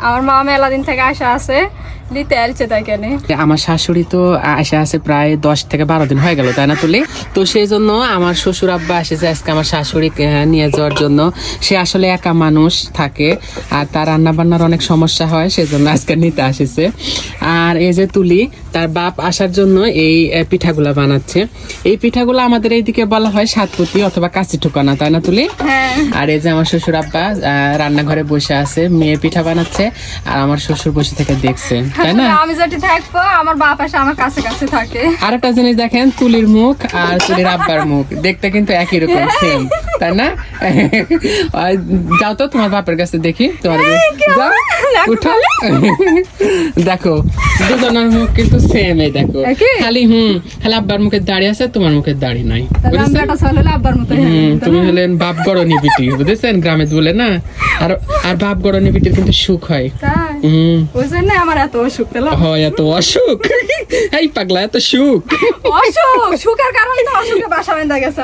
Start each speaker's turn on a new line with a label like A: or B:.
A: আমার মা মেলা দিন থেকে আসা আছে, নিতে আসছে তাই কেন।
B: আমার শাশুড়ি তো আসা আছে প্রায় 10 থেকে 12 দিন হয়ে গেল, তাই না তুলি? তো সেই জন্য আমার শ্বশুর আব্বা এসেছে আজকে আমার শাশুড়িকে নিয়ে যাওয়ার জন্য। সে আসলে একা মানুষ থাকে আর তার রান্না বান্নার অনেক সমস্যা হয়, সেজন্য আজকে নিতে আসেছে। আর এই যে তুলি তার বাপ আসার জন্য এই পিঠাগুলা বানাচ্ছে। এই পিঠাগুলো আমাদের এইদিকে বলা হয় সাতপুতি অথবা কাচি ঠোকানা, তাই না তুলি?
A: হ্যাঁ।
B: আর এই যে আমার শ্বশুর আব্বা রান্নাঘরে বসে আছে, মেয়ে পিঠা বানাচ্ছে আর আমার শ্বশুর বসে থেকে দেখছে, তাই না?
A: আমি যেটি থাকবো আমার বাপ এসে আমার কাছে কাছে থাকে।
B: আর একটা জিনিস দেখেন, তুলির মুখ আর তুলির আব্বার মুখ দেখতে কিন্তু একই রকম, সেম, তাই না? যাও তো তোমার বাপের কাছে দেখি, তোমার যাও, উঠো। দেখো দুজনের মুখ কিন্তু সেম, এই দেখো খালি খালি আব্বার মুখের দাড়ি আছে, তোমার মুখের দাড়ি নাই, তুমি হলেন বাপ গড়নি বিটি, বুঝেছেন? গ্রামে বলে না, আর বাপ গড়নি বিটির কিন্তু সুখ হয়।
A: ওই জন্য আমার এত অসুখ
B: হয়, এত অসুখ। এই পাগলা, এত সুখ,
A: অসুখ সুখের কারণে তো অসুখে বাসা বেঁধে গেছে।